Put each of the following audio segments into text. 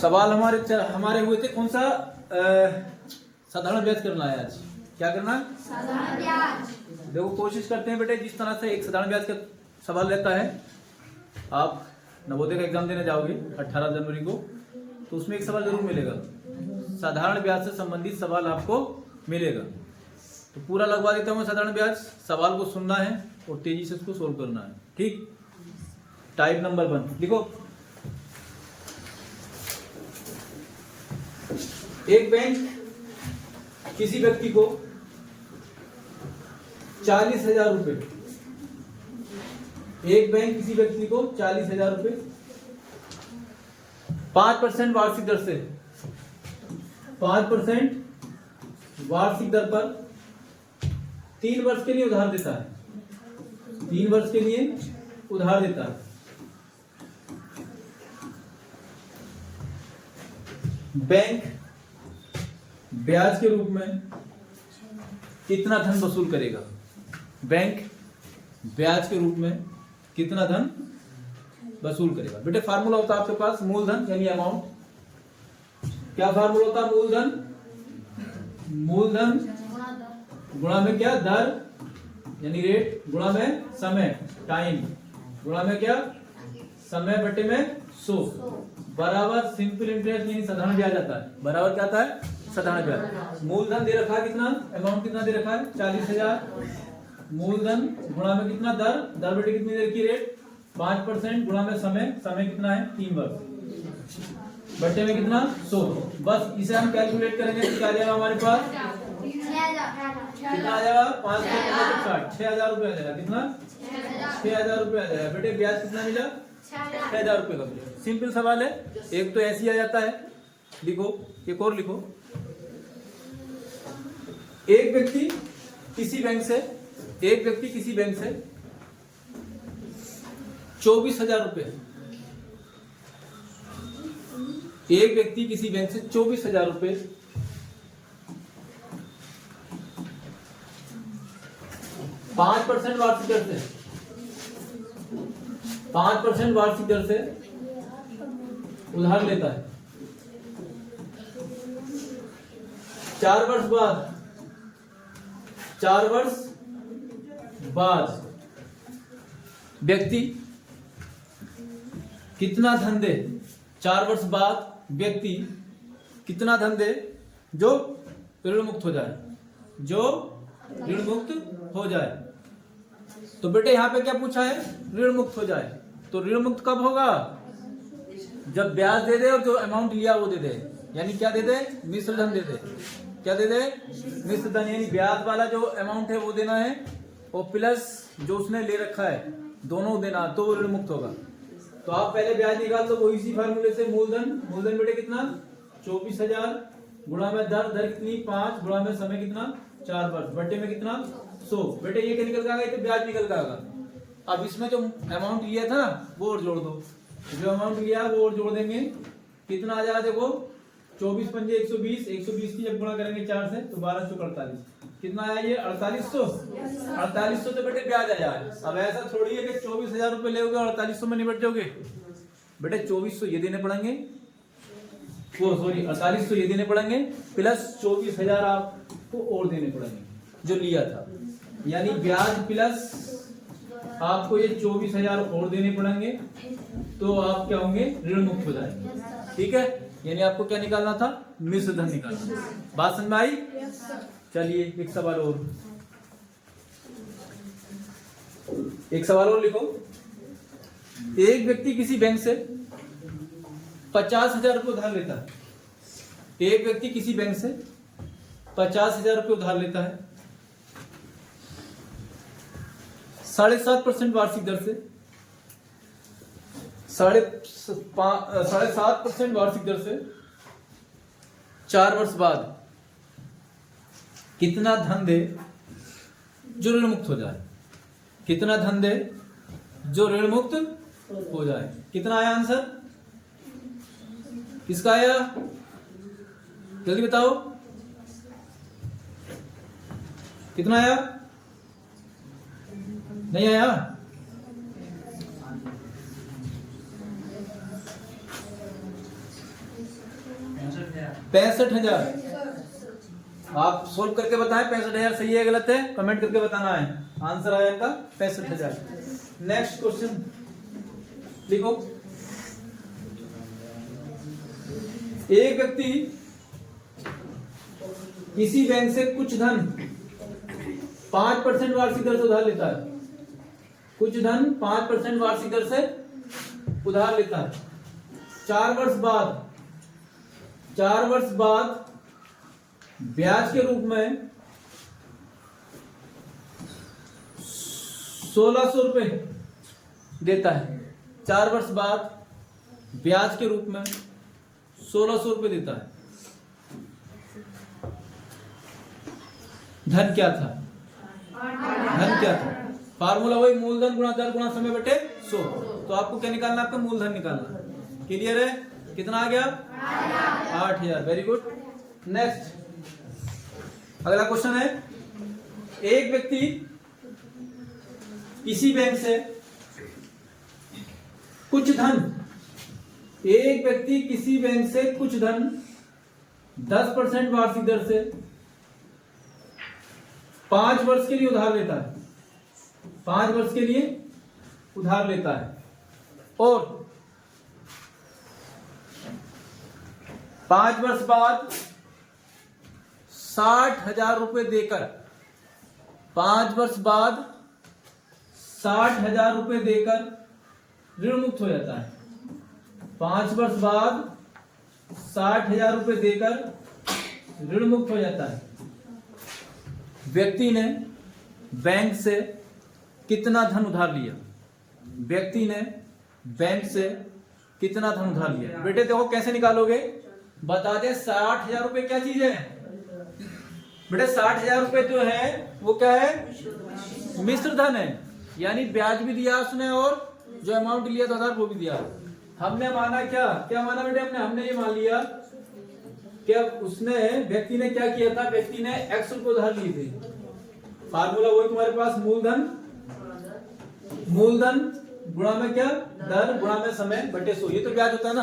सवाल हमारे हुए थे कौन सा साधारण ब्याज करना है आज। क्या करना है? साधारण ब्याज। देखो कोशिश करते हैं बेटे, जिस तरह से एक साधारण ब्याज का सवाल रहता है, आप नवोदय का एग्जाम देने जाओगे 18 जनवरी को, तो उसमें एक सवाल जरूर मिलेगा, साधारण ब्याज से संबंधित सवाल आपको मिलेगा। तो पूरा लगवा देता हूँ मैं साधारण ब्याज, सवाल को सुनना है और तेजी से उसको सोल्व करना है। ठीक, टाइप नंबर 1 लिखो। एक बैंक किसी व्यक्ति को 40,000 रुपए, एक बैंक किसी व्यक्ति को 40,000 रुपए 5% वार्षिक दर से, 5% वार्षिक दर पर 3 वर्ष के लिए उधार देता है, 3 वर्ष के लिए उधार देता है। बैंक ब्याज के रूप में कितना धन वसूल करेगा? बैंक ब्याज के रूप में कितना धन वसूल करेगा? बेटे फार्मूला होता है आपके पास मूलधन यानी अमाउंट। क्या फार्मूला होता है? मूलधन गुणा में क्या? दर यानी रेट, गुणा में समय टाइम, गुणा में क्या? समय बटे में 100 बराबर सिंपल इंटरेस्ट यानी साधारण ब्याज आता है। बराबर क्या आता है? साधारण ब्याज। मूलधन दे रखा है कितना? अमाउंट कितना दे रखा है? 40,000। मूलधन गुणा में कितना? दर, दर बटे कितनी देर की रेट? 5% गुणा में समय, समय कितना है? 3 वर्ष बटे में कितना? 100। बस इसे हम कैलकुलेट करेंगे तो क्या आ जाएगा हमारे पास? कितना आ जाएगा? 5 6,000 रुपए आ जाएगा। कितना? 6,000 रुपए आ जाएगा। बेटे ब्याज कितना मिला? 6,000 रुपए का मिला। सिंपल सवाल है, एक तो ऐसे ही आ जाता है। लिखो, एक और लिखो। एक व्यक्ति किसी बैंक से 24,000 रुपए, एक व्यक्ति किसी बैंक से 24,000 रुपए 5% वार्षिक दर से, 5% वार्षिक दर से उधार लेता है। 4 वर्ष बाद व्यक्ति कितना धन दे? 4 वर्ष बाद व्यक्ति कितना धन दे जो ऋण मुक्त हो जाए, जो ऋण मुक्त हो जाए। तो बेटे यहां पे क्या पूछा है? ऋण मुक्त हो जाए। तो ऋण मुक्त कब होगा? जब ब्याज दे दे और जो अमाउंट लिया वो दे दे। यानी क्या दे दे? मिश्र धन दे दे। क्या दे दे? मिश्र धन। यानी ब्याज वाला जो अमाउंट है वो देना है और प्लस जो उसने ले रखा है दोनों देना, तो वो ऋण मुक्त होगा। तो आप पहले ब्याज निकाल दो वो इसी फार्मूले से। मूलधन बेटे कितना? 24,000 गुणा में दर, दर कितनी? 5 गुणा में समय कितना? 4 वर्ष बटे में कितना? 100। बेटे ये क्या निकल के आएगा? ये तो ब्याज निकल के आएगा। अब इसमें जो अमाउंट लिया था ना वो और जोड़ दो, जो अमाउंट लिया वो और जोड़ देंगे। कितना आ जाएगा? देखो 24 पंजे 120, 120 की जब गुणा करेंगे 4 से तो 12 चौक 48। कितना आया ये? 4800। 4800 तो बेटे ब्याज आया। अब ऐसा थोड़ी है कि 24,000 रुपए ले और 4800 में निपट जाओगे। बेटे 2400 ये देने पड़ेंगे, वो सॉरी 4800 ये देने पड़ेंगे प्लस 24,000 आपको और देने पड़ेंगे जो लिया था। यानी ब्याज प्लस आपको ये 24,000 और देने पड़ेंगे, तो आप क्या होंगे? ऋण मुक्त हो जाएंगे। ठीक है, यानी आपको क्या निकालना था? मिश्र धन निकालना था। बात समझ में आई? चलिए एक सवाल और लिखो। एक व्यक्ति किसी बैंक से 50,000 रुपए उधार लेता है। एक व्यक्ति किसी बैंक से 50,000 रुपए उधार लेता है 7.5% वार्षिक दर से, 7.5% वार्षिक दर से 4 वर्ष बाद कितना धन दे जो ऋण मुक्त हो जाए? कितना धन दे जो ऋण मुक्त हो जाए? कितना आया आंसर? किसका आया? जल्दी बताओ कितना आया? नहीं आया? 65,000। आप सोल्व करके बताएं 65,000 सही है गलत है, कमेंट करके बताना है। आंसर आया इनका 65,000। नेक्स्ट क्वेश्चन लिखो। एक व्यक्ति किसी बैंक से कुछ धन 5% वार्षिक दर से उधार लेता है। कुछ धन 5% वार्षिक दर से उधार लेता है। 4 वर्ष बाद ब्याज के रूप में 1,600 रुपए देता है। 4 वर्ष बाद ब्याज के रूप में 1,600 रुपए देता है। धन क्या था? फार्मूला वही मूलधन गुणा दर गुणा समय बटे 100। तो आपको क्या निकालना? आपका मूलधन निकालना। क्लियर है? कितना आ गया? 8,000। Very good. नेक्स्ट अगला क्वेश्चन है, एक व्यक्ति किसी बैंक से कुछ धन 10% वार्षिक दर से 5 वर्ष के लिए उधार लेता है। 5 वर्ष के लिए उधार लेता है और 5 वर्ष बाद 60,000 रुपए देकर 5 वर्ष बाद 60,000 रुपए देकर ऋण मुक्त हो जाता है। 5 वर्ष बाद 60,000 रुपए देकर ऋण मुक्त हो जाता है। व्यक्ति ने बैंक से कितना धन उधार लिया? व्यक्ति ने बैंक से कितना धन उधार लिया? बेटे देखो कैसे निकालोगे, बता दे 60,000 रुपए क्या चीज है बेटे? 60,000 रुपए जो है वो क्या है? मिश्र धन है, यानी ब्याज भी दिया उसने और जो अमाउंट लिया था उधार वो भी दिया। हमने माना क्या माना बेटे? हमने ये मान लिया क्या उसने व्यक्ति ने क्या किया था? व्यक्ति ने x रुपए उधार लिए थे। फार्मूला वही तुम्हारे पास, मूलधन गुणा में क्या? दर गुणा में समय बटे 100। ये तो ब्याज होता है ना।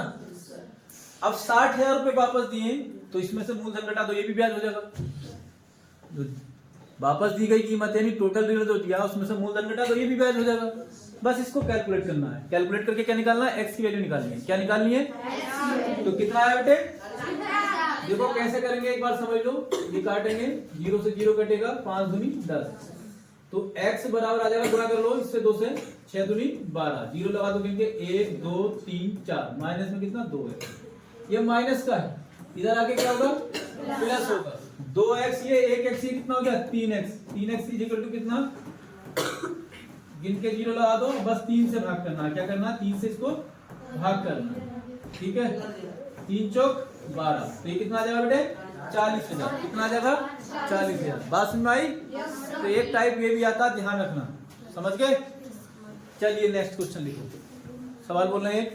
अब 60,000 रुपए वापस दिए तो इसमें से मूलधन घटा दो, ये भी ब्याज हो जाएगा। वापस दी गई कीमत यानी टोटल ऋण जो दिया उसमें से मूलधन घटा दो, ये भी ब्याज हो जाएगा। बस इसको कैलकुलेट करना है। कैलकुलेट करके क्या निकालना है? x की वैल्यू निकालनी है। क्या निकालनी है? तो कितना आया बेटे? देखो कैसे करेंगे एक बार समझ लो। ये काटेंगे, 0 से 0 कटेगा, 5 दूनी 10। तो x बराबर आ जाएगा, गुणा कर लो इससे 2 से, 6 दूनी 12। 0 लगा दो, कहेंगे 1 2 3 4, माइनस में कितना? 2 है। ये माइनस का है, इधर आके क्या होगा? प्लस होगा। 2x ये 1x ये कितना हो गया? 3x। 3x इक्वल टू कितना? गिन के 0 लगा दो, बस 3 से भाग करना है। क्या करना है? 3 से इसको भाग करना है। ठीक है, 3 चौक 12। तो ये कितना आ जाएगा बेटे? 40,000। कितना आ जाएगा? 40,000। बात समझ में आई? तो एक टाइप ये भी आता, ध्यान रखना। समझ गए? चलिए नेक्स्ट क्वेश्चन लिखो। सवाल बोल रहे हैं,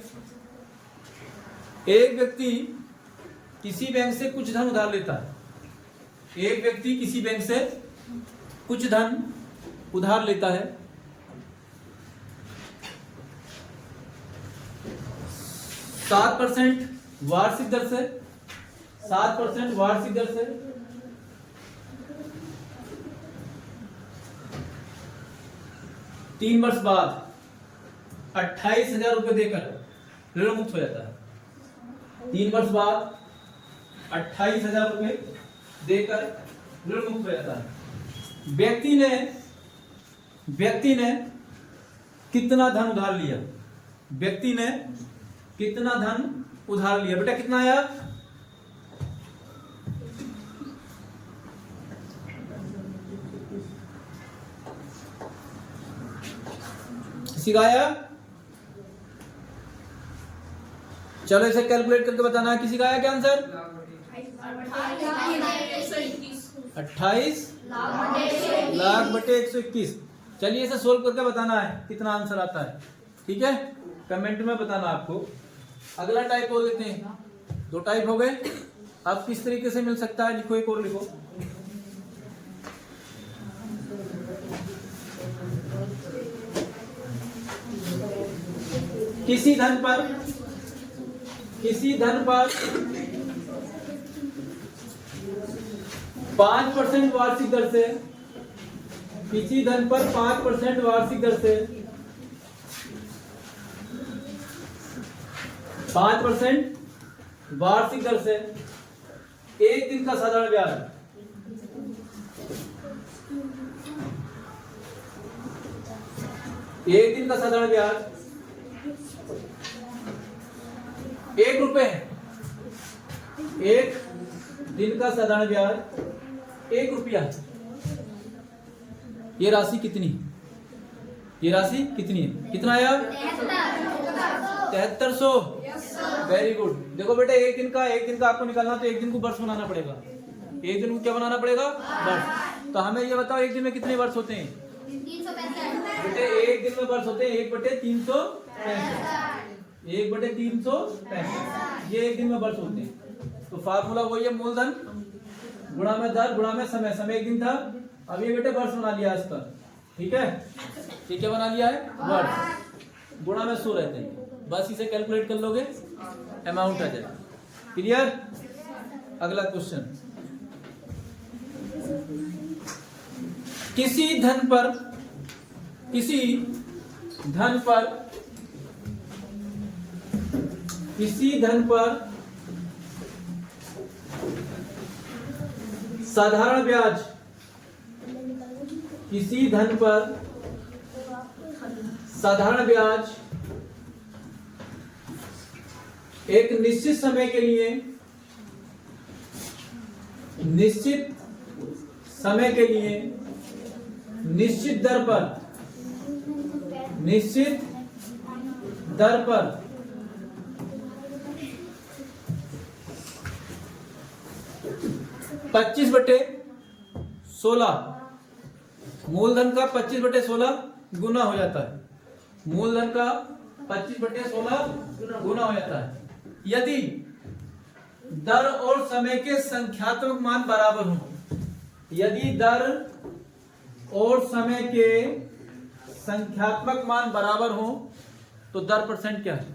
एक व्यक्ति किसी बैंक से कुछ धन उधार लेता है। एक व्यक्ति किसी बैंक से कुछ धन उधार लेता है। 7% वार्षिक दर से 7% वार्षिक दर से 3 वर्ष बाद 28,000 रुपए देकर ऋण मुक्त हो जाता है। 3 वर्ष बाद 28,000 रुपए देकर ऋण मुक्त हो जाता है। व्यक्ति ने कितना धन उधार लिया? व्यक्ति ने कितना धन उधार लिया? बेटा कितना आया? किसी का आया? चलो इसे कैलकुलेट करके बताना है। किसी का आया क्या आंसर? 28 लाख बटे 121। चलिए इसे सोल्व करके बताना है कितना आंसर आता है। ठीक है, कमेंट में बताना आपको। अगला टाइप हो देते हैं। 2 टाइप हो गए। अब किस तरीके से मिल सकता है? लिखो, एक और लिखो। किसी धन पर 5% वार्षिक दर से, किसी धन पर 5% वार्षिक दर से, 5% वार्षिक दर से एक दिन का साधारण ब्याज, एक दिन का साधारण ब्याज 1 रुपए है। एक दिन का साधारण ब्याज 1 रुपया। ये राशि कितनी, ये राशि कितनी है, कितना आया 7300। Very good. देखो बेटे एक दिन का आपको निकालना तो एक दिन को वर्ष बनाना पड़ेगा। एक दिन को क्या बनाना पड़ेगा, वर्ष। तो हमें ये बताओ एक दिन में कितने वर्ष होते हैं बेटे, एक दिन में वर्ष होते हैं 1/365, 1/365 ये एक दिन में वर्ष होते हैं। तो फार्मूला वही है, मूलधन गुणा में दर गुणा में समय। समय एक दिन था, अब ये बेटे वर्ष बना लिया इसका, ठीक है। ठीक है, बना लिया है वर्ष, गुणा में 100 रहते हैं, बस इसे कैलकुलेट कर लोगे अमाउंट आ जाएगा। क्लियर। अगला क्वेश्चन, किसी धन पर साधारण ब्याज, किसी धन पर साधारण ब्याज एक निश्चित समय के लिए, निश्चित समय के लिए निश्चित दर पर 25/16 मूलधन का 25/16 गुना हो जाता है। मूलधन का 25/16 गुना हो जाता है यदि दर और समय के संख्यात्मक मान बराबर हो। यदि दर और समय के संख्यात्मक मान बराबर हो तो दर परसेंट क्या है।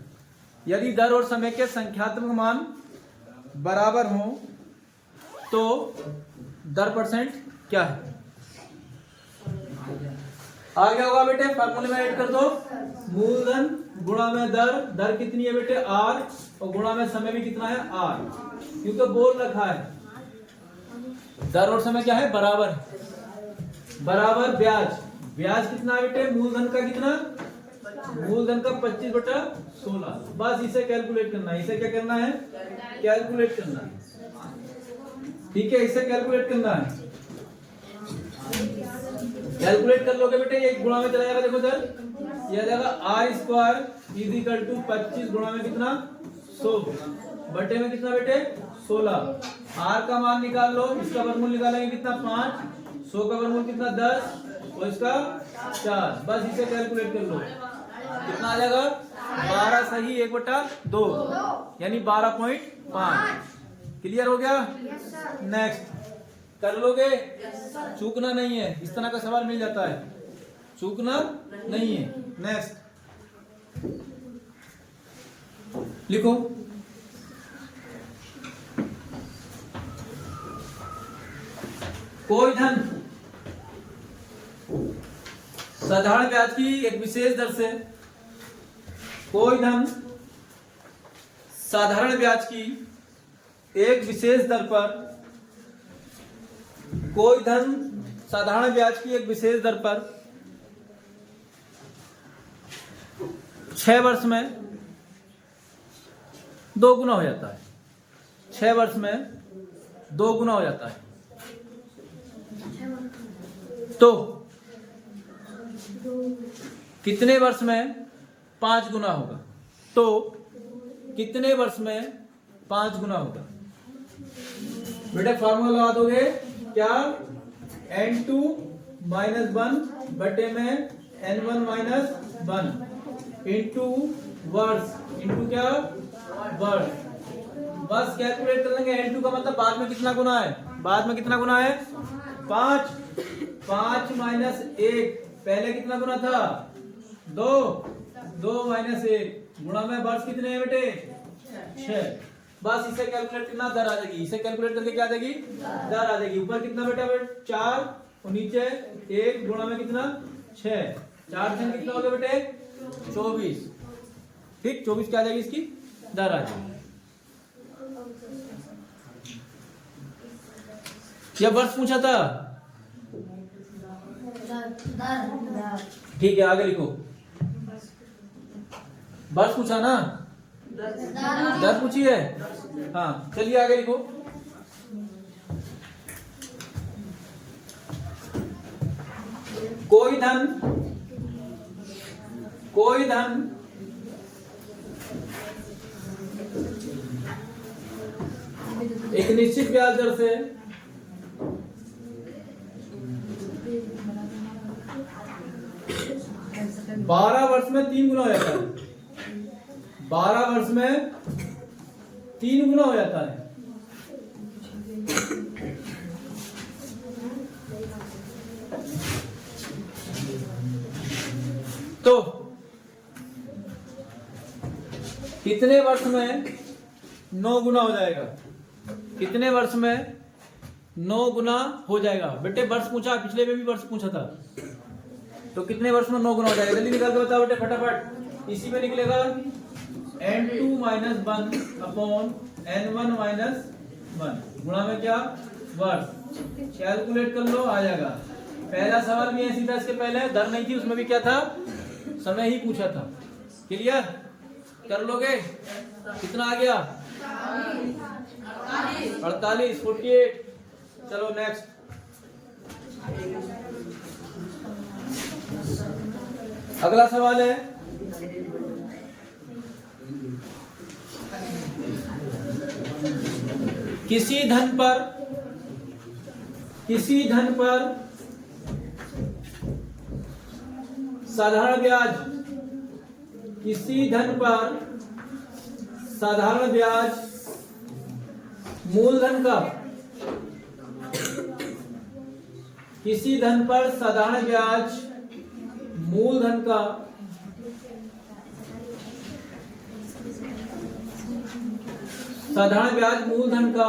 यदि दर और समय के संख्यात्मक मान बराबर हो तो दर परसेंट क्या है। आ गया होगा बेटे, फार्मूले में ऐड कर दो, मूलधन गुणा में दर, दर कितनी है बेटे आर, और गुणा में समय भी कितना है आर, क्योंकि बोल रखा है दर और समय क्या है बराबर, बराबर ब्याज। ब्याज कितना है बेटे, मूलधन का कितना, मूलधन का 25/16। बस इसे कैलकुलेट करना है, इसे क्या करना है कैलकुलेट करना है, ठीक है, इसे कैलकुलेट करना है। कैलकुलेट कर लोगे बेटे, एक गुणा में चला जाएगा, देखो सर यह जाएगा r² = 25 गुणा में कितना 100 बटे में कितना बेटे 16। r का मान निकाल लो, इसका वर्गमूल निकालेंगे कितना 5, 100 का वर्गमूल कितना 10 और इसका 4। बस इसे कैलकुलेट कर लो, कितना आ जाएगा 12 सही 1/2 यानी 12.5। क्लियर हो गया। नेक्स्ट कर लोगे, चूकना नहीं है, इस तरह का सवाल मिल जाता है, चूकना नहीं है। नेक्स्ट लिखो, कोई धन साधारण ब्याज की एक विशेष दर से, कोई धन साधारण ब्याज की एक विशेष दर पर, कोई धन साधारण ब्याज की एक विशेष दर पर 6 वर्ष में 2 गुना हो जाता है। 6 वर्ष में 2 गुना हो जाता है तो कितने वर्ष में 5 गुना होगा। तो कितने वर्ष में 5 गुना होगा बेटा, फार्मूला लगा दोगे क्या, n2 - 1 बटे में n1 - 1 इंटू वर्ष, इंटू क्या वर्ष। बस कैलकुलेट कर लेंगे, n2 का मतलब बाद में कितना गुना है, बाद में कितना गुना है 5, 5 - 1 पहले कितना गुना था 2, 2 - 1 गुणा में वर्ष कितने हैं बेटे 6। बस इसे कैलकुलेट करना, दर आ जाएगी। इसे कैलकुलेट करके क्या आ जाएगी, दर आ जाएगी। ऊपर कितना बेटा 4 और नीचे 1 गुणा में कितना 6, 4 से कितना हो गया बेटे 24। ठीक, 24 क्या आ जाएगी इसकी दर आ जाएगी। क्या वर्ष पूछा था? ठीक है, आगे लिखो। वर्ष पूछा ना, दर पूछी है। हाँ चलिए आगे लिखो। कोई धन एक निश्चित ब्याज दर से 12 वर्ष में 3 गुना हो जाता है। 12 वर्ष में 3 गुना हो जाता है। तो कितने वर्ष में 9 गुना हो जाएगा? कितने वर्ष में 9 गुना हो जाएगा? बेटे वर्ष पूछा, पिछले में भी वर्ष पूछा था। तो कितने वर्ष में 9 गुना हो जाएगा? जल्दी निकाल के बताओ बेटे फटाफट। इसी में निकलेगा n2 - 1 अपॉन n1 - 1 गुणा में क्या वर्ष। कैलकुलेट कर लो, आ जाएगा। पहला सवाल भी ऐसी था, इसके पहले दर नहीं थी, उसमें भी क्या था समय ही पूछा था। क्लियर कर लोगे? कितना आ गया 48 48। चलो नेक्स्ट। अगला सवाल है किसी धन पर साधारण ब्याज, किसी धन पर साधारण ब्याज मूलधन का, किसी धन पर साधारण ब्याज मूलधन का साधारण ब्याज मूलधन का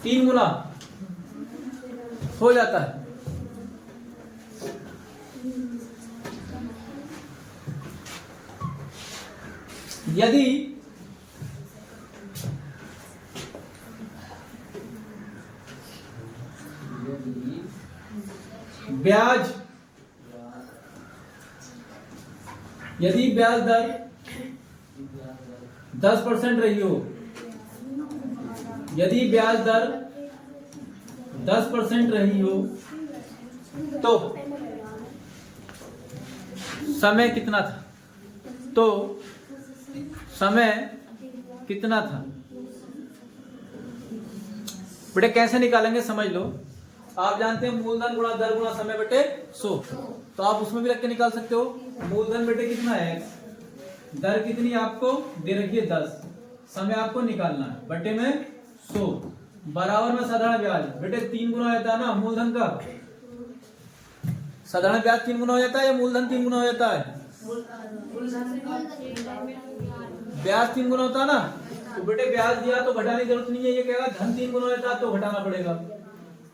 3 गुना हो जाता है। यदि ब्याज दर 10% रही हो, यदि ब्याज दर 10% रही हो तो समय कितना था? तो समय कितना था बेटे? कैसे निकालेंगे समझ लो। आप जानते हैं मूलधन गुणा दर गुणा समय बेटे 100, तो आप उसमें भी रख के निकाल सकते हो। मूलधन बेटे कितना है x, दर कितनी आपको दे रखी है 10, समय आपको निकालना है बटे में 100 बराबर में साधारण ब्याज। बेटे 3 गुना हो जाता है ना मूलधन का। साधारण ब्याज 3 गुना हो जाता है या मूलधन 3 गुना हो जाता है? ब्याज 3 गुना होता है ना। तो बेटे ब्याज दिया तो घटाने की जरूरत नहीं है, ये कहेगा धन 3 गुना हो जाता है तो घटाना पड़ेगा।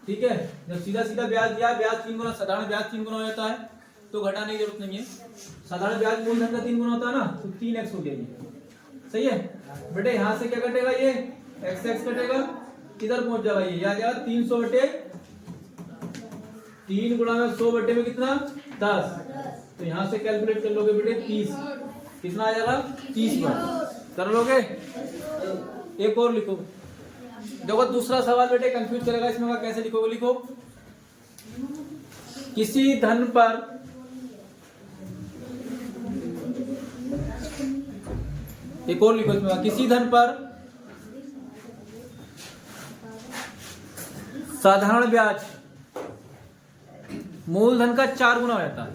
ठीक है, जब सीधा सीधा ब्याज दिया, ब्याज 3 गुना, साधारण ब्याज 3 गुना हो जाता है तो घटाने की जरूरत नहीं है। साधारण ब्याज मूलधन का 3 गुना होता है ना, तो 3x हो गया ये। सही है बेटे, यहां से क्या कटेगा, ये x कटेगा, किधर पहुंच जाएगा ये आ जाएगा 300 बटे 3 गुणा में 100 बटे में कितना 10। तो यहां से कैलकुलेट कर लोगे बेटे 30, कितना आ जाएगा 30 बार कर लोगे। एक और लिखो, देखो दूसरा सवाल बेटे कंफ्यूज करेगा इसमें, कैसे लिखोगे? लिखो किसी धन पर एक और लिखो इसमें, किसी धन पर साधारण ब्याज मूलधन का 4 गुना हो जाता है,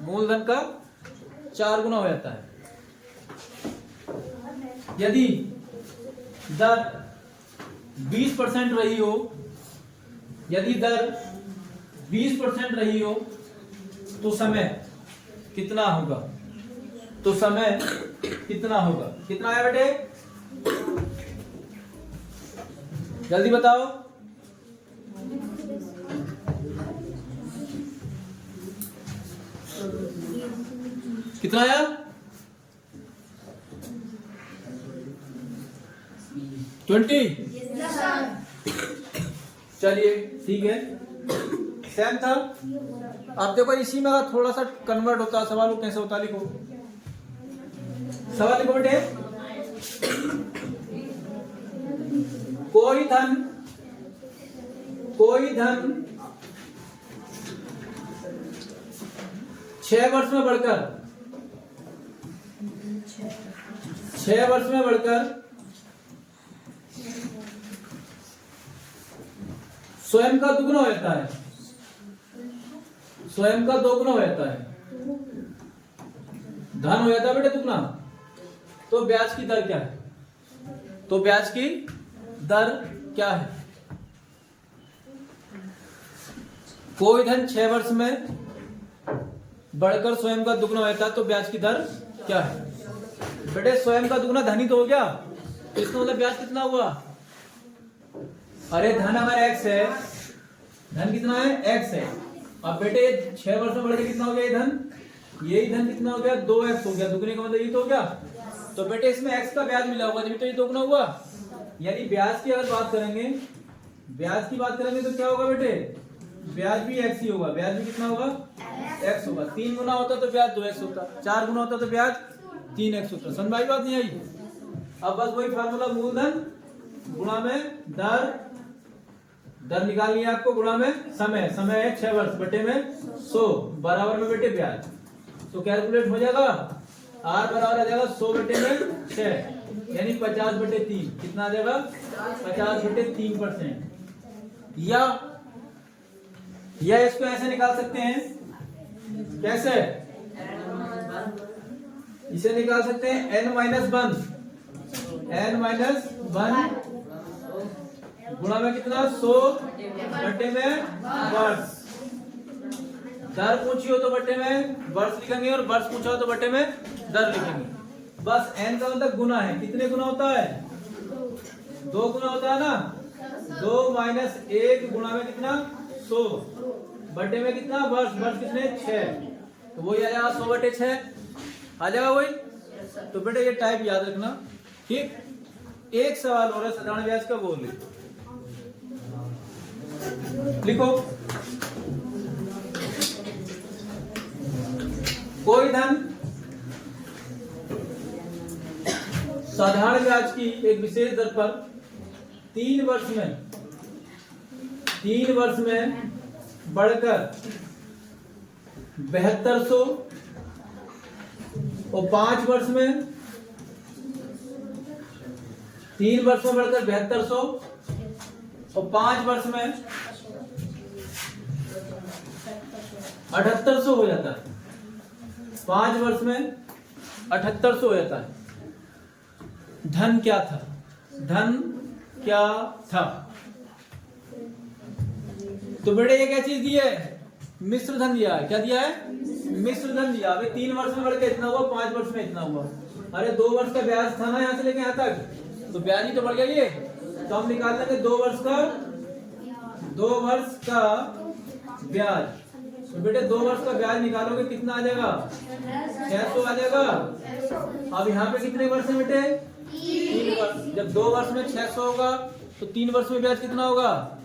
मूलधन का 4 गुना हो जाता है। यदि दर 20% रही हो, यदि दर 20% रही हो तो समय कितना होगा? तो समय कितना होगा? कितना आया बेटे? जल्दी बताओ। कितना आया? 20। चलिए ठीक है, सेम था। आप देखो इसी में अगर थोड़ा सा कन्वर्ट होता सवाल, कैसे होता लिखो। सवाल लिखो बेटे। कोई धन 6 वर्ष में बढ़कर स्वयं का दुगना हो जाता है। स्वयं का दोगुना हो जाता है, धन हो जाता है बेटे दुगना। तो ब्याज की दर क्या है? तो ब्याज की दर क्या है? कोई धन 6 वर्ष में बढ़कर स्वयं का दुगना हो जाता है, तो ब्याज की दर क्या है? बेटे स्वयं का दुगना धन ही तो हो गया, तो इसका मतलब ब्याज कितना हुआ? अरे धन हमारा x है, धन कितना है? x है। अब बेटे 6 वर्ष में बढ़ के कितना हो गया ये धन? यही धन कितना हो गया? 2x हो गया। दुगने का मतलब ये तो हो गया। तो बेटे इसमें x का ब्याज मिला होगा, जब तो ये दोगुना हुआ। यानी ब्याज की अगर बात करेंगे, तो क्या होगा बेटे? ब्याज भी x ही होगा। ब्याज भी कितना होगा? x होगा। 3 गुना होता तो ब्याज 2x होता, 4 गुना होता तो ब्याज 3x होता। समझ आई बात नहीं आई? अब बस वही फार्मूला, मूलधन गुणा में दर निकालनी है आपको, गुणा में समय है 6 वर्ष बटे में 100 बराबर में बेटे ब्याज। तो कैलकुलेट हो जाएगा, r बराबर आ जाएगा 100 बटे में 6, यानी 50 बटे 3। कितना आ जाएगा? 50 बटे 3%। या इसको ऐसे निकाल सकते हैं। कैसे? इसे निकाल सकते हैं n-1 गुणा में कितना? 100 बटे में वर्ष। दर पूछी हो तो बटे में वर्ष लिखेंगे, और वर्ष पूछा हो तो बटे में दर लिखेंगे। बस n का मतलब गुना है। कितने गुना होता है? 2 गुना होता है ना। 2 माइनस 1 गुणा में कितना? 100 बटे में कितना? वर्ष कितने? 6। तो वही आ जाएगा 100 बटे 6 आ जाएगा वही। तो बेटे ये टाइप याद रखना, ठीक। एक सवाल हो रहा है साधारण ब्याज का, बोल लिखो। कोई धन साधारण ब्याज की एक विशेष दर पर 3 वर्ष में बढ़कर 7200 और 5 वर्ष में 3 वर्ष में बढ़कर 7200 और 5 वर्ष में 7800 हो जाता है। 5 वर्ष में 7800 हो जाता है। धन क्या था? तो बेटे ये क्या चीज दी है? मिश्र धन दिया है। क्या दिया है? मिश्र धन दिया। अभी 3 वर्ष में बढ़ के इतना हुआ, 5 वर्ष में इतना हुआ। अरे 2 वर्ष का ब्याज था ना यहाँ से लेके यहाँ तक, तो ब्याज ही तो बढ़ गया ये। तो हम निकाल लेंगे 2 वर्ष का ब्याज। तो बेटे 2 वर्ष का ब्याज निकालोगे कितना आ जाएगा? 600 आ जाएगा। अब यहाँ पे कितने वर्ष है बेटे? 3 वर्ष। जब 2 वर्ष में 600 होगा तो 3 वर्ष में ब्याज कितना होगा?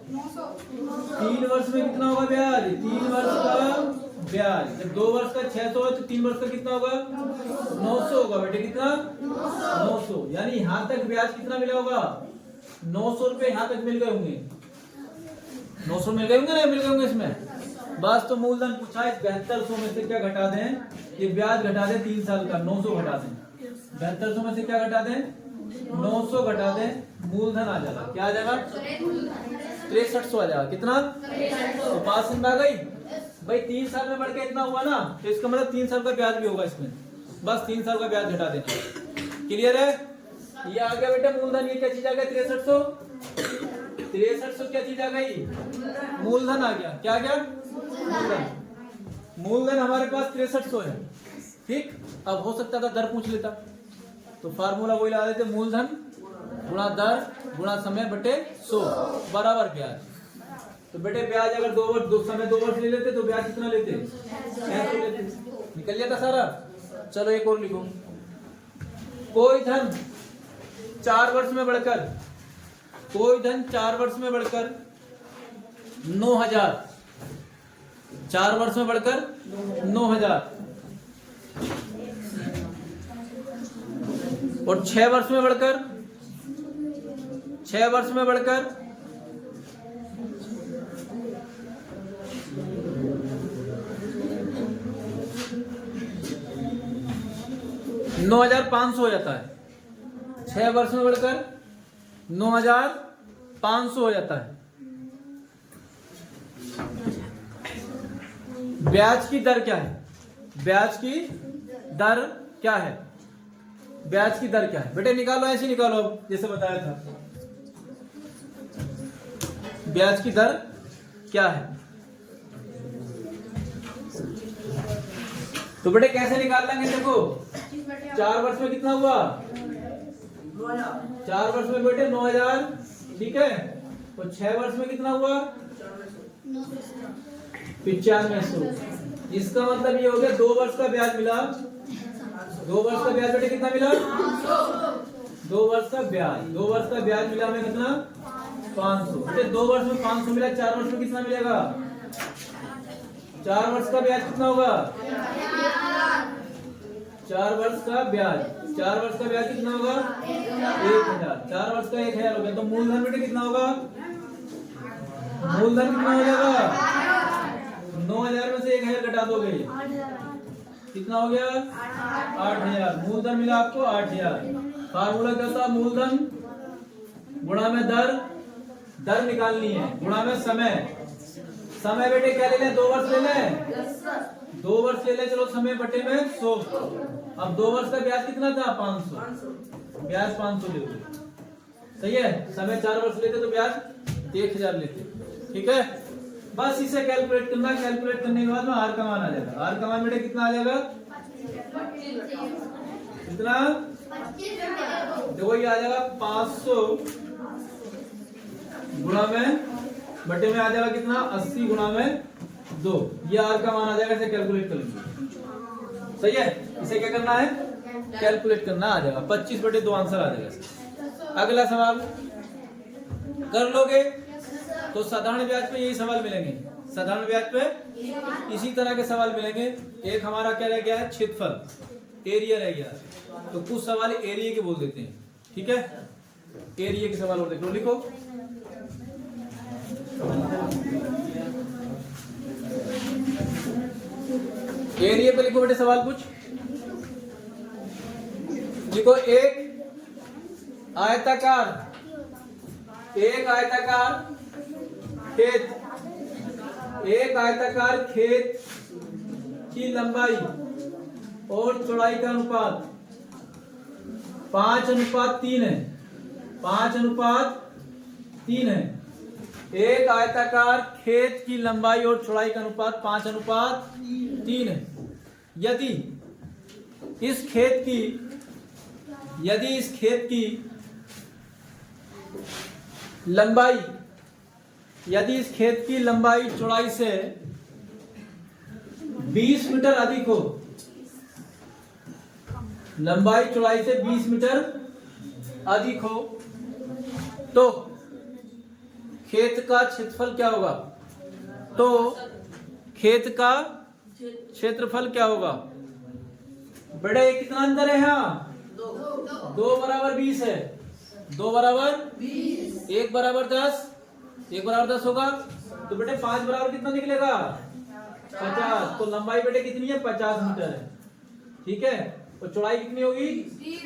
3 वर्ष में कितना होगा ब्याज? 3 वर्ष का ब्याज। जब 2 वर्ष का 600 है तो 3 वर्ष का कितना होगा? 900 होगा बेटे। कितना? 900। यानी यहाँ तक ब्याज कितना मिला होगा? 900 रुपए यहाँ तक मिल गए होंगे। 900 मिल गए होंगे ना? मिल गए होंगे इसमें। बस तो मूलधन पूछा है, 7200 में से क्या घटा दें? ये ब्याज घटा दें 3 साल का, 900 घटा दें। 7200 में से क्या घटा दें? 900 घटा दें, मूलधन आ जाएगा। क्या आ जाएगा? 6300 आ जाएगा। कितना? तो 5 में आ गई भाई। 3 साल में बढ़ के इतना हुआ ना, तो इसका मतलब 3 साल का ब्याज भी होगा इसमें। बस 3 साल का ब्याज घटा देना। क्लियर है? ये आ गया बेटा मूलधन। ये क्या चीज आ गया? 6300। 6300 क्या चीज आ गई? मूलधन आ गया। क्या आ गया? मूलधन। मूलधन हमारे पास 6300 है। ठीक, अब हो सकता था दर पूछ लेता, तो फार्मूला वही लगा देते, मूलधन गुणा दर गुणा समय बटे 100 बराबर ब्याज। तो बेटे ब्याज अगर 2 वर्ष 2 समय 2 वर्ष ले लेते तो ब्याज कितना लेते, 600 लेते, निकल जाता सारा। चलो एक और लिखो, कोई धन 4 वर्ष में बढ़कर, कोई धन 4 वर्ष में बढ़कर 9000, 4 वर्ष में बढ़कर 9000 और 6 वर्ष में बढ़कर 6 वर्ष में बढ़कर 9500 हो जाता है। 6 वर्ष में बढ़कर 9500 हो जाता है। ब्याज की दर क्या है, ब्याज की दर क्या है, ब्याज की दर क्या है बेटे, निकालो ऐसे निकालो जैसे बताया था। ब्याज की दर क्या है, तो बेटे कैसे निकाल लेंगे, देखो 4 वर्ष में कितना हुआ, 4 वर्ष में बेटे 9000, ठीक है, और 6 वर्ष में कितना हुआ 9500। इसका मतलब ये हो गया 2 वर्ष का ब्याज मिला, 2 वर्ष का ब्याज बेटे कितना मिला, 2 वर्ष का ब्याज, 2 वर्ष का ब्याज मिला हमें कितना 500। बेटे 2 वर्ष में 500 मिला, 4 वर्ष में कितना मिलेगा, 4 वर्ष का ब्याज कितना होगा, 4 वर्ष का ब्याज, 4 वर्ष का ब्याज कितना होगा 1000, 4 वर्ष का 1000 हो गया। तो मूलधन बेटे कितना होगा, मूलधन कितना हो जाएगा, 9000 में से 1000 घटा दोगे कितना हो गया 8000, मूलधन मिला आपको 8000। फार्मूला क्या था, मूलधन गुणा में दर, दर निकालनी है, गुणा में समय, समय बेटे क्या ले लें 2 वर्ष ले लें, 2 वर्ष ले लें, चलो समय बटे में 100। अब 2 वर्ष का ब्याज कितना था 500, ब्याज 500 ले लो, सही है। समय 4 वर्ष लेते तो ब्याज 1000 लेते, ठीक है। बस इसे कैलकुलेट करना, कैलकुलेट करने के बाद में आर का मान आ जाएगा, आर का मान बेटे कितना आ जाएगा, कितना, देखो ये आ जाएगा 500 गुणा में बटे में आ जाएगा कितना 80 गुणा में 2, ये आर का मान आ जाएगा, इसे कैलकुलेट कर लीजिए, सही है। इसे क्या करना है, कैलकुलेट करना, आ जाएगा 25 बटे 2 आंसर आ जाएगा। अगला सवाल कर लोगे तो साधारण ब्याज पे यही सवाल मिलेंगे, साधारण ब्याज पे इसी तरह के सवाल मिलेंगे। एक हमारा क्या रह गया है, क्षेत्रफल, एरिया रह गया, तो कुछ सवाल एरिया के बोल देते हैं, ठीक है। एरिया के सवाल और देख लो, लिखो एरिया पे लिखो बेटे सवाल कुछ लिखो। एक आयताकार खेत, एक आयताकार खेत की लंबाई और चौड़ाई का अनुपात 5:3 है, 5:3 है। एक आयताकार खेत की लंबाई और चौड़ाई का अनुपात 5:3 है। यदि इस खेत की लंबाई, यदि इस खेत की लंबाई चौड़ाई से 20 मीटर अधिक हो, लंबाई चौड़ाई से 20 मीटर अधिक हो, तो खेत का क्षेत्रफल क्या होगा, तो खेत का क्षेत्रफल क्या होगा बेटे, कितना अंदर है यहाँ 2 बराबर 20 है, 2 बराबर 20, 1 बराबर 10, 1 बराबर 10 होगा, तो बेटे 5 बराबर कितना निकलेगा 50। तो लंबाई बेटे कितनी है 50 मीटर है, ठीक है, और चौड़ाई कितनी होगी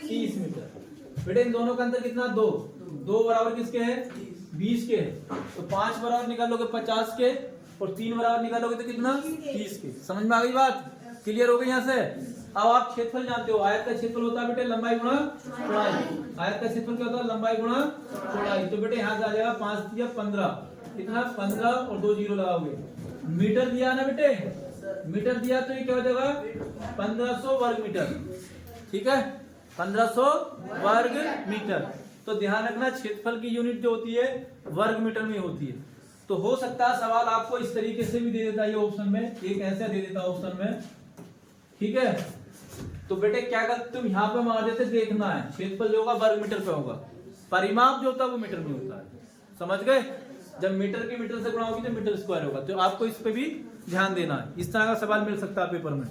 30 मीटर। बेटे इन दोनों का अंतर कितना 2 बराबर किसके है 20 के है, तो 5 बराबर निकालोगे 50 के और 3 बराबर निकालोगे तो कितना 30 के। समझ में आ गई बात, क्लियर हो गई यहाँ से। अब आप क्षेत्रफल जानते हो, आयत का क्षेत्रफल होता है बेटे लंबाई गुणा चौड़ाई, आयत का क्षेत्रफल क्या होता है लंबाई गुणा चौड़ाई। तो बेटे यहाँ से आ जाएगा 5 या 15, कितना 15 और 2 जीरो लगाओगे, मीटर दिया ना बेटे, मीटर दिया तो ये क्या हो जाएगा 1500 वर्ग मीटर। ठीक है, 1500 वर्ग मीटर। तो ध्यान रखना क्षेत्रफल की यूनिट जो होती है वर्ग मीटर में होती है। तो हो सकता है सवाल आपको इस तरीके से भी दे देता है, ये ऑप्शन में एक ऐसे दे देता ऑप्शन में। ठीक है, तो बेटे क्या करते तुम यहाँ पे मार देते, देखना है क्षेत्रफल जो होगा वर्ग मीटर पे होगा, परिमाप जो होता है वो मीटर में होता है। समझ गए, जब मीटर की मीटर से गुणा होगी तो मीटर स्क्वायर होगा। तो आपको इस पे भी ध्यान देना है, इस तरह का सवाल मिल सकता है पेपर में,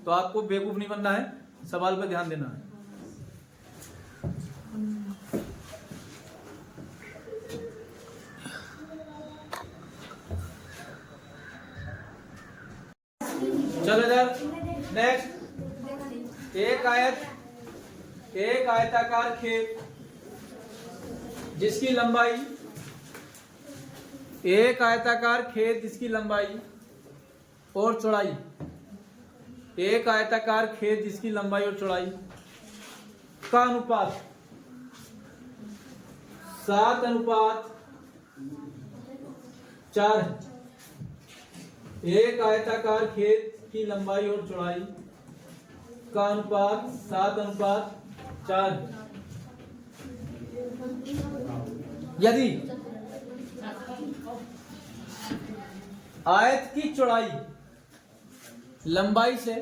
तो आपको बेवकूफ नहीं बनना है, सवाल पे ध्यान देना है। चलो इधर नेक्स्ट, एक आयताकार खेत जिसकी लंबाई, एक आयताकार खेत जिसकी लंबाई और चौड़ाई, एक आयताकार खेत जिसकी लंबाई और चौड़ाई का अनुपात 7:4 है। एक आयताकार खेत की लंबाई और चौड़ाई का अनुपात 7:4 है। यदि आयत की चौड़ाई लंबाई से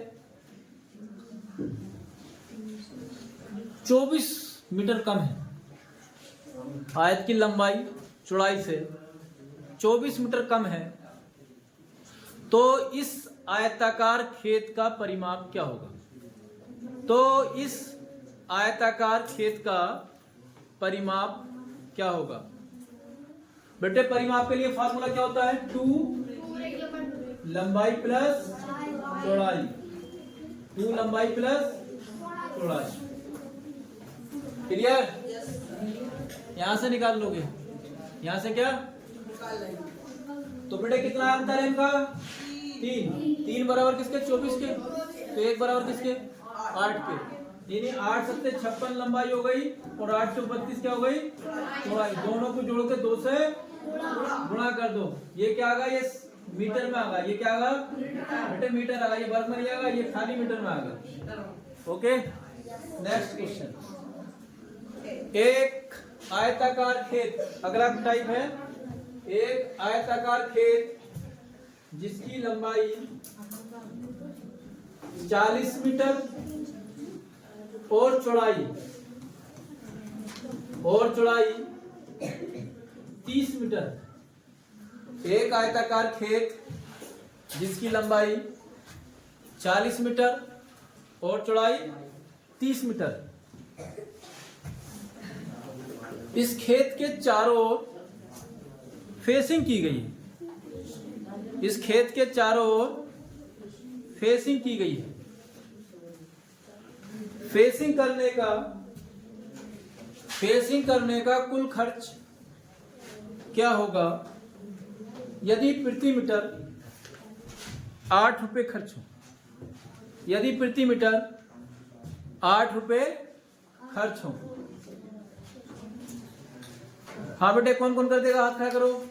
24 मीटर कम है, आयत की लंबाई चौड़ाई से 24 मीटर कम है, तो इस आयताकार खेत का परिमाप क्या होगा? तो इस आयताकार खेत का परिमाप क्या होगा? बेटे परिमाप के लिए फार्मूला क्या होता है? 2 लंबाई प्लस चौड़ाई, 2 लंबाई प्लस चौड़ाई। क्लियर? यहां से निकाल लोगे, यहां से क्या? तो बेटे कितना अंतर है इनका? 3 बराबर किसके? 24 के। तो 1 बराबर किसके? 8 के। यानी 8 7 56 लंबाई हो गई और 8 से 32 क्या हो गई? चौड़ाई। दोनों को जोड़ के 2 से गुणा कर दो। ये क्या आगा? ये मीटर में आगा। ये क्या आगा? बेटे मीटर आगा। ये वर्ग में नहीं आगा, ये खाली मीटर में आगा। Okay, next question. एक आयताकार खेत, अगला टाइप है एक आयताकार खेत जिसकी लंबाई 40 मीटर और चौड़ाई 30 मीटर। एक आयताकार खेत जिसकी लंबाई 40 मीटर और चौड़ाई 30 मीटर। इस खेत के चारों ओर फेसिंग की गई है, इस खेत के चारों ओर फेसिंग की गई है। फेसिंग करने का कुल खर्च क्या होगा यदि प्रति मीटर 8 रुपए खर्च हो? यदि प्रति मीटर 8 रुपए खर्च हो। हाँ बेटे, कौन कौन कर देगा? हाथ खड़ा करो।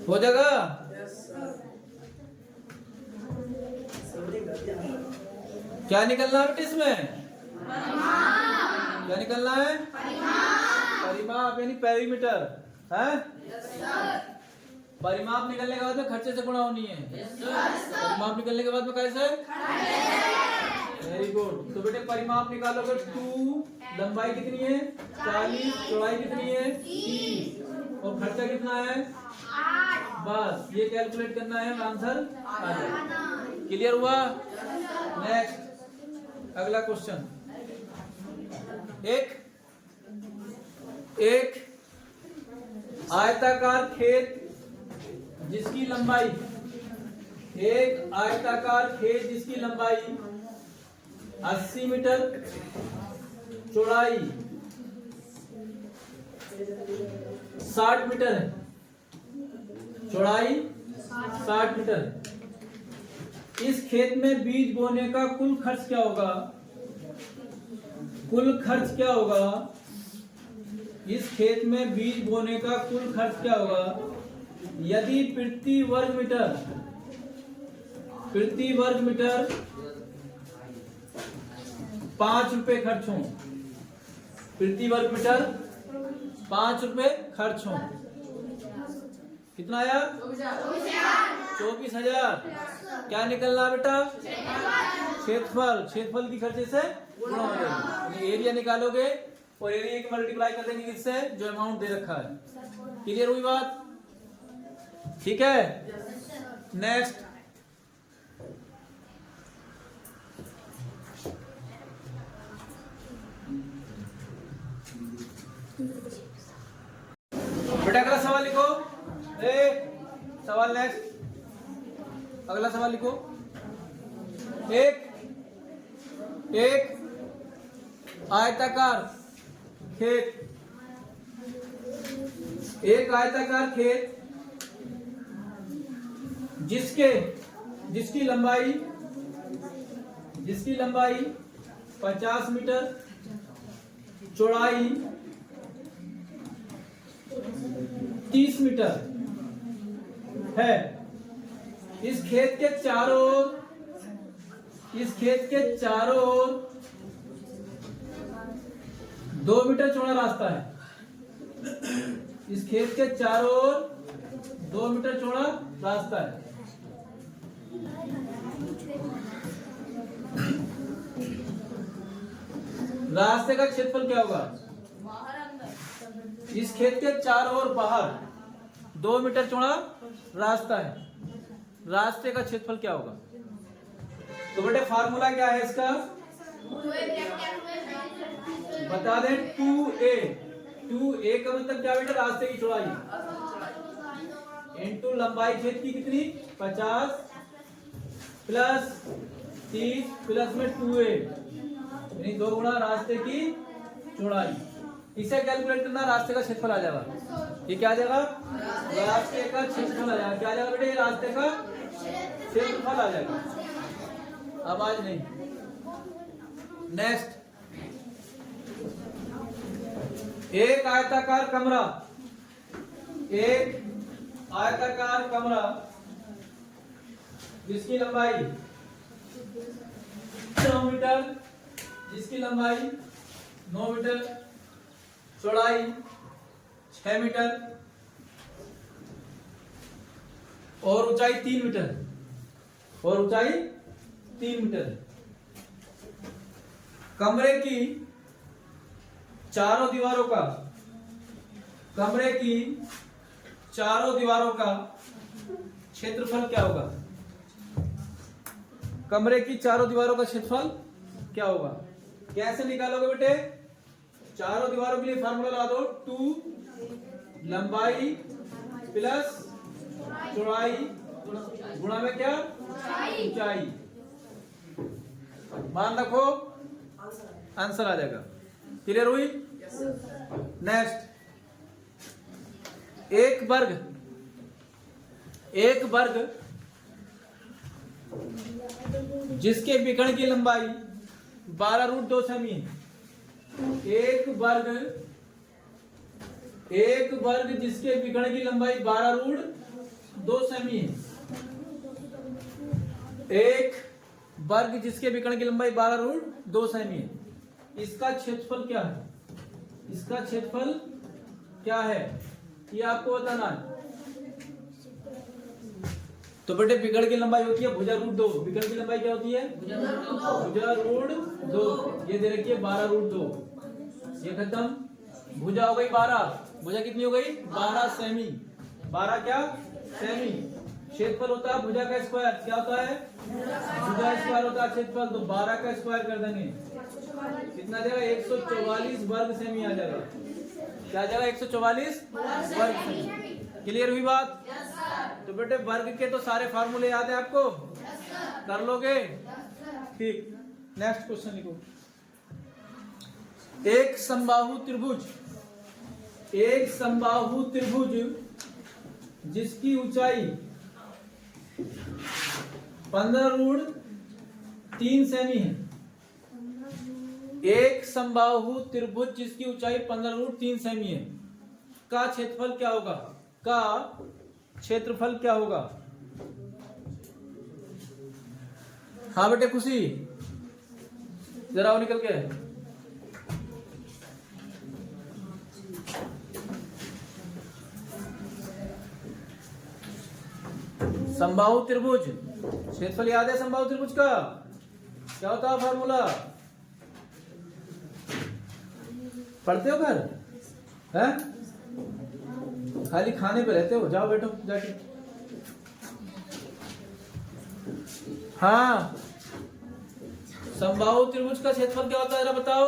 हो जाएगा? क्या निकलना है बेटे इसमें? क्या निकलना है? परिमाप यानी पेरीमीटर है। परिमाप निकलने के बाद में खर्चे से गुणा होनी है। परिमाप निकलने के बाद में कैसे? Very good. तो बेटे परिमाप निकालोगे 2, लंबाई कितनी है? 40, चौड़ाई कितनी है? 30 और खर्चा कितना है? 8। बस ये कैलकुलेट करना है, आंसर आ जाएगा। क्लियर हुआ? नेक्स्ट, अगला क्वेश्चन। एक आयताकार खेत जिसकी लंबाई, एक आयताकार खेत जिसकी लंबाई 80 मीटर, चौड़ाई 60 मीटर है, चौड़ाई 60 मीटर है। इस खेत में बीज बोने का कुल खर्च क्या होगा? कुल खर्च क्या होगा इस खेत में बीज बोने का कुल खर्च क्या होगा यदि प्रति वर्ग मीटर 5 रुपए खर्च हो। प्रति वर्ग मीटर 5 रुपए खर्च हो। कितना आया 24,000। क्या निकलना बेटा क्षेत्रफल की खर्चे से गुणा हो जाएगी। एरिया निकालोगे और एरिया की मल्टीप्लाई कर देंगे किससे जो अमाउंट दे रखा है। क्लियर हुई बात? ठीक है। नेक्स्ट बेटा अगला सवाल लिखो। सवाल नेक्स्ट अगला सवाल लिखो। एक आयताकार खेत जिसकी लंबाई 50 मीटर, चौड़ाई 30 मीटर है। इस खेत के चारों ओर 2 मीटर चौड़ा रास्ता है। इस खेत के चारों ओर 2 मीटर चौड़ा रास्ता है। रास्ते का क्षेत्रफल क्या होगा? इस खेत के चारों ओर बाहर 2 मीटर चौड़ा रास्ता है। रास्ते का क्षेत्रफल क्या होगा? तो बेटे फार्मूला क्या है इसका बता दें। 2a का मतलब क्या बेटा रास्ते की चौड़ाई इनटू लंबाई खेत की कितनी 50 प्लस 30 प्लस में 2a यानी 2 गुणा रास्ते की चौड़ाई। इसे कैलकुलेट करना रास्ते का क्षेत्रफल आ जाएगा। ये क्या आ जाएगा रास्ते का क्षेत्रफल आ जाएगा। क्या आ जाएगा बेटे रास्ते का क्षेत्रफल आ जाएगा। अब आज नहीं। नेक्स्ट एक आयताकार कमरा जिसकी लंबाई 9 मीटर, लंबाई 9 मीटर, चौड़ाई 6 मीटर और ऊंचाई 3 मीटर कमरे की चारों दीवारों का क्षेत्रफल क्या होगा? कमरे की चारों दीवारों का क्षेत्रफल क्या होगा? कैसे निकालोगे बेटे? चारों दीवारों के लिए फार्मूला लगा दो। 2 लंबाई प्लस चौड़ाई गुणा में क्या ऊंचाई। मान रखो आंसर आ जाएगा। क्लियर हुई? नेक्स्ट एक वर्ग जिसके विकर्ण की लंबाई 12√2 सेमी है। एक वर्ग जिसके विकर्ण की लंबाई 12√2 सेमी है। एक वर्ग जिसके विकर्ण की लंबाई 12√2 सेमी है। इसका क्षेत्रफल क्या है ये आपको बताना है। तो बेटे विकर्ण की लंबाई होती है भुजा√2। विकर्ण की लंबाई क्या होती है भुजा√2। ये दे रखी है 12√2। ये खत्म। भुजा हो गई 12। भुजा कितनी हो गई 12 सेमी। 12 क्या सेमी। क्षेत्रफल होता है भुजा का स्क्वायर। क्या होता है भुजा स्क्वायर होता है क्षेत्रफल। तो 12 का स्क्वायर कर देंगे कितना आ जाएगा 144 वर्ग सेमी आ जाएगा। क्या आ जाएगा 144 वर्ग सेमी। क्लियर हुई बात? तो बेटे वर्ग के तो सारे फार्मूले याद है आपको? कर लोगे? ठीक। नेक्स्ट क्वेश्चन लिखो। एक समबाहु त्रिभुज जिसकी ऊंचाई 15√3 सेमी है। एक समबाहु त्रिभुज जिसकी ऊंचाई 15√3 सेमी है का क्षेत्रफल क्या होगा? का क्षेत्रफल क्या होगा? हाँ बेटे खुशी, जरा आओ निकल के। समबाहु त्रिभुज क्षेत्रफल याद है? समबाहु त्रिभुज का क्या होता है फॉर्मूला? पढ़ते हो घर है? खाली खाने पे रहते हो, जाओ बैठो जाके। हाँ, समबाहु त्रिभुज का क्षेत्रफल क्या होता है जरा बताओ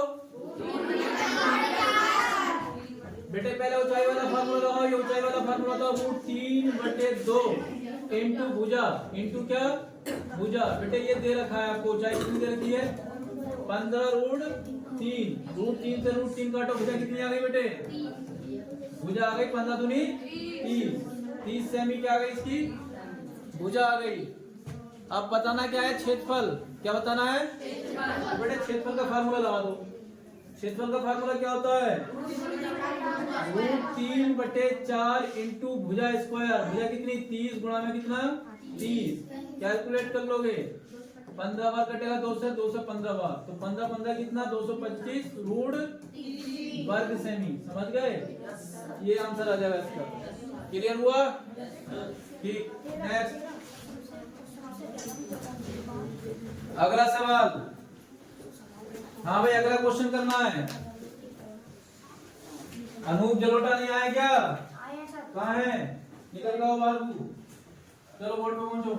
बेटे। पहले ऊंचाई वाला फार्मूला लगाओ। ये ऊंचाई वाला फार्मूला था √3/2 इंटू भुजा इंटू क्या? भुजा। बेटे ये दे रखा है आपको, ऊंचाई कितनी दे रखी है? 15√3। √3 से √3 काटो, भुजा कितनी आ गई बेटे? भुजा आ गई 15 दूनी 30। 30 सेमी क्या आ गई इसकी? भुजा आ गई। अब बताना क्या है? क्षेत्रफल। क्या बताना है? बेटे क्षेत्रफल का फार्मूला लगा दो। क्षेत्रफल का फार्मूला क्या होता है? √3/4 इंटू भुजा स्क्वायर। भुजा कितनी? 30 गुणा में कितना? 30। कैलकुलेट कर लोगे। 15 बार कटेगा 2 से, 2 से 15 बार, तो 15 15 कितना? 225 √वर्ग सेमी। समझ गए? ये आंसर आ जाएगा इसका। क्लियर हुआ? ठीक, नेक्स्ट अगला सवाल। हाँ भाई अगला क्वेश्चन करना है। अनूप जलोटा नहीं आया क्या? कहाँ है? निकल जाओ बाहर। चलो बोर्ड पे पहुंचो।